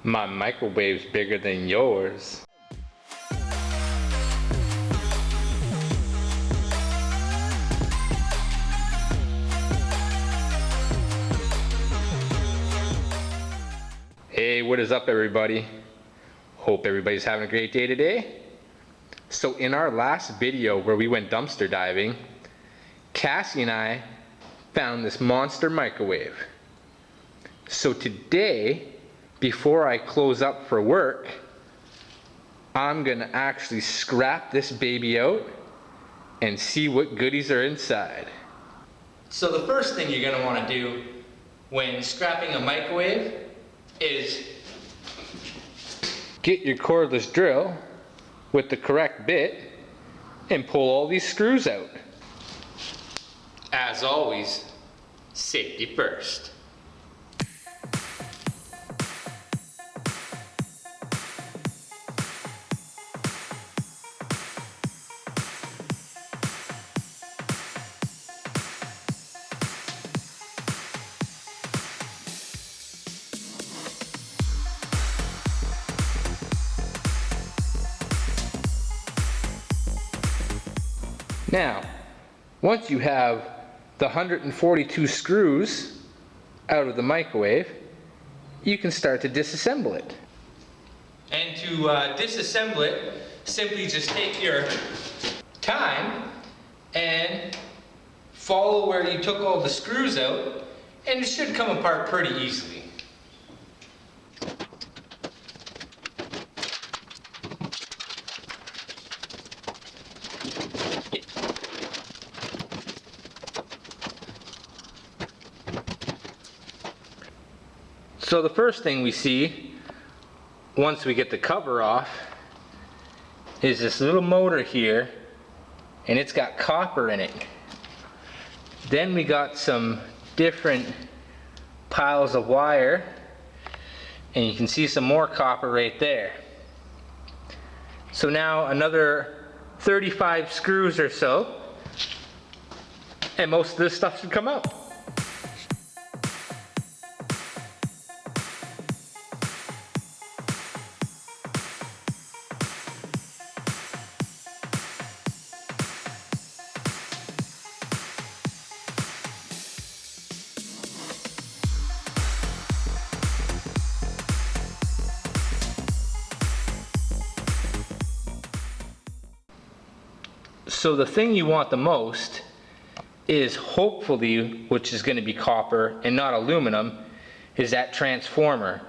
My microwave's bigger than yours. Hey, what is up everybody? Hope everybody's having a great day today. So in our last video where we went dumpster diving, Cassie and I found this monster microwave. So today, before I close up for work, I'm gonna actually scrap this baby out and see what goodies are inside. So the first thing you're gonna wanna do when scrapping a microwave is get your cordless drill with the correct bit and pull all these screws out. as always, safety first. Now, once you have the 142 screws out of the microwave, you can start to disassemble it. And to disassemble it, simply just take your time and follow where you took all the screws out, and it should come apart pretty easily. So the first thing we see, once we get the cover off, is this little motor here, and it's got copper in it. Then we got some different piles of wire, and you can see some more copper right there. So now another 35 screws or so, and most of this stuff should come out. So the thing you want the most is, hopefully, which is going to be copper and not aluminum, is that transformer.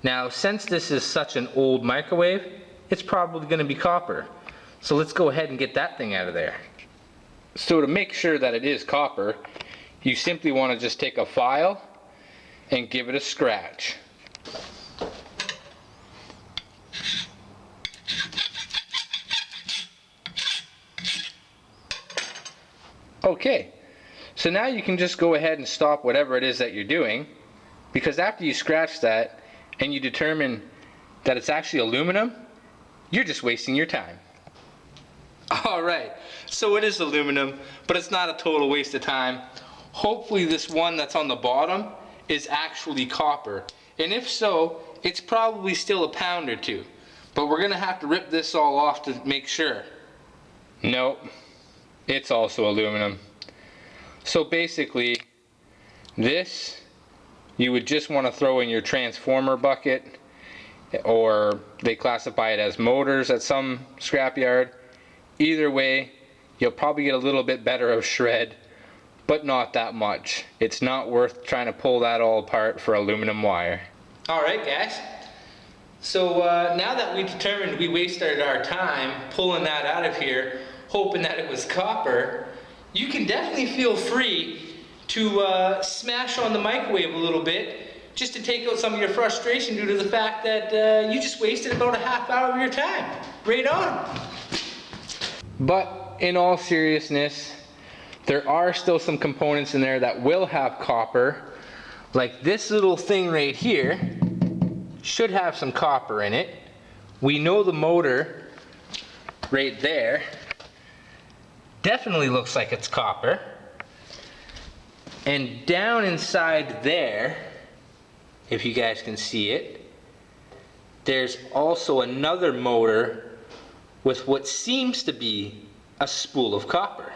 Now, since this is such an old microwave, it's probably going to be copper. So let's go ahead and get that thing out of there. So to make sure that it is copper, you simply want to just take a file and give it a scratch. Okay, so now you can just go ahead and stop whatever it is that you're doing, because after you scratch that and you determine that it's actually aluminum, you're just wasting your time. Alright, so it is aluminum, but it's not a total waste of time. Hopefully this one that's on the bottom is actually copper, and if so, it's probably still a pound or two, but we're gonna have to rip this all off to make sure. Nope. It's also aluminum. So basically, this you would just want to throw in your transformer bucket, or they classify it as motors at some scrapyard. Either way, you'll probably get a little bit better of shred, but not that much. It's not worth trying to pull that all apart for aluminum wire. Alright guys, so now that we determined we wasted our time pulling that out of here, hoping that it was copper, you can definitely feel free to smash on the microwave a little bit, just to take out some of your frustration due to the fact that you just wasted about a half hour of your time. Right on. But in all seriousness, there are still some components in there that will have copper. Like this little thing right here should have some copper in it. We know the motor right there definitely looks like it's copper. And down inside there, if you guys can see it, there's also another motor with what seems to be a spool of copper.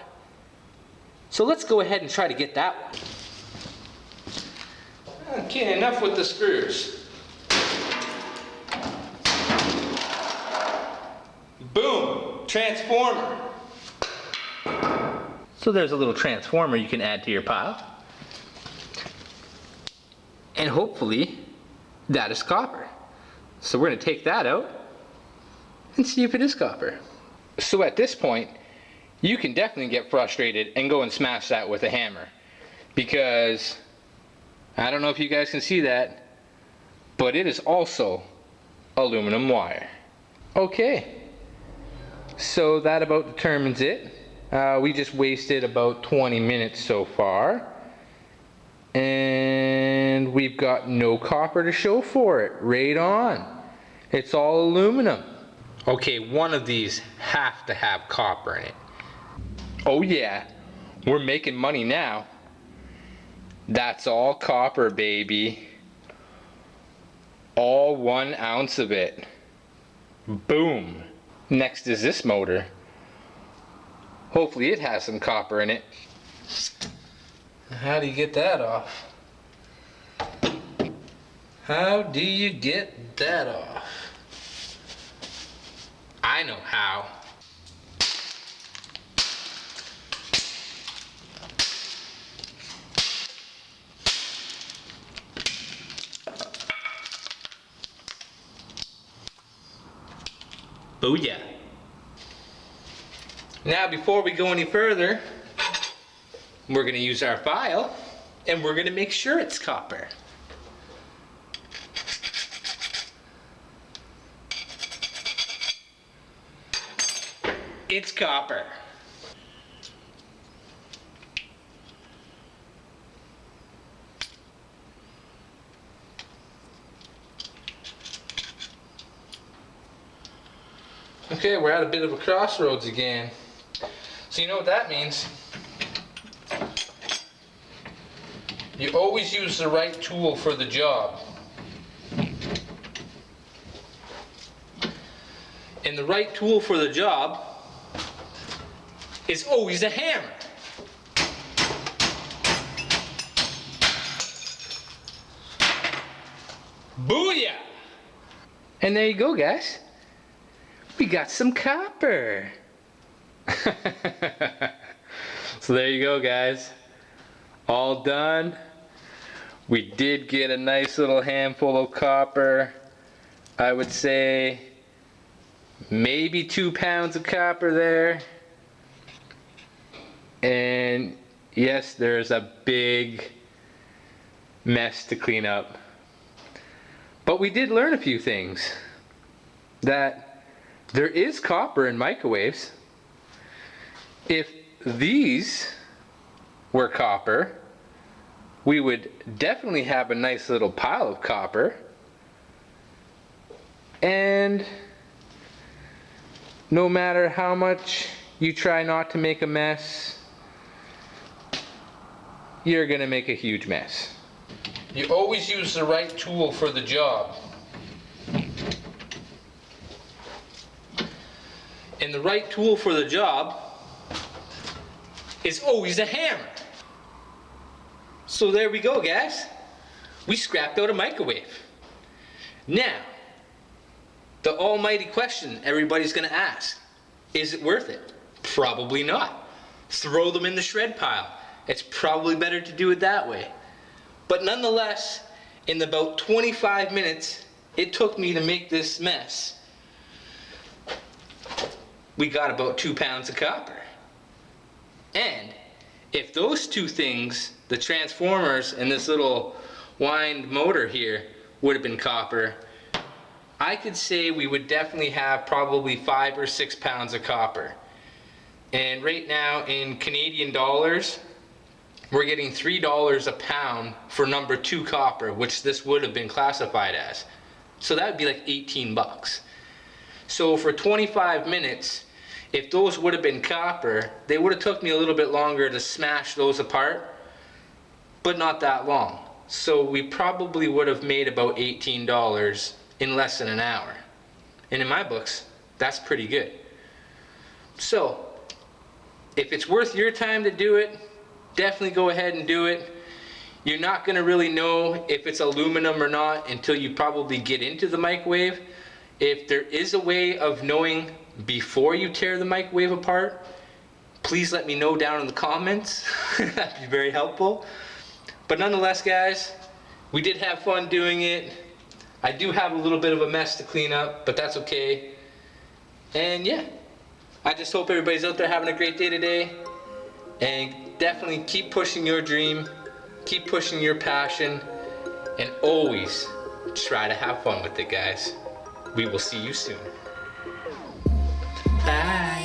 So let's go ahead and try to get that one. Okay, enough with the screws. Boom, transformer. So there's a little transformer you can add to your pile. And hopefully that is copper. So we're going to take that out and see if it is copper. So at this point, you can definitely get frustrated and go and smash that with a hammer. Because, I don't know if you guys can see that, but it is also aluminum wire. Okay, so that about determines it. We just wasted about 20 minutes so far. And we've got no copper to show for it. Right on. It's all aluminum. Okay, one of these have to have copper in it. Oh yeah, we're making money now. That's all copper, baby. All 1 ounce of it. Boom. Next is this motor. Hopefully it has some copper in it. How do you get that off? How do you get that off? I know how. Booyah. Now before we go any further, we're going to use our file and we're going to make sure it's copper. It's copper. Okay, we're at a bit of a crossroads again. So you know what that means? You always use the right tool for the job. And the right tool for the job is always a hammer. Booyah! And there you go, guys. We got some copper. So there you go, guys. All done. We did get a nice little handful of copper. I would say maybe 2 pounds of copper there. And yes, there's a big mess to clean up. But we did learn a few things. That there is copper in microwaves. If these were copper, we would definitely have a nice little pile of copper. And no matter how much you try not to make a mess, you're gonna make a huge mess. You always use the right tool for the job. And the right tool for the job is always a hammer. So there we go, guys. We scrapped out a microwave. Now, the almighty question everybody's gonna ask, is it worth it? Probably not. Throw them in the shred pile. It's probably better to do it that way. But nonetheless, in about 25 minutes it took me to make this mess, we got about 2 pounds of copper. And if those two things, the transformers and this little wind motor here, would have been copper, I could say we would definitely have probably 5 or 6 pounds of copper. And right now in Canadian dollars, we're getting $3 a pound for number 2 copper, which this would have been classified as. So that would be like 18 bucks. So for 25 minutes, if those would have been copper, they would have took me a little bit longer to smash those apart, but not that long. So we probably would have made about $18 in less than an hour. And in my books, that's pretty good. So, if it's worth your time to do it, definitely go ahead and do it. You're not going to really know if it's aluminum or not until you probably get into the microwave. If there is a way of knowing before you tear the microwave apart, please let me know down in the comments. That'd be very helpful. But nonetheless, guys, we did have fun doing it. I do have a little bit of a mess to clean up, but that's okay. And yeah, I just hope everybody's out there having a great day today. And definitely keep pushing your dream, keep pushing your passion, and always try to have fun with it, guys. We will see you soon. Bye.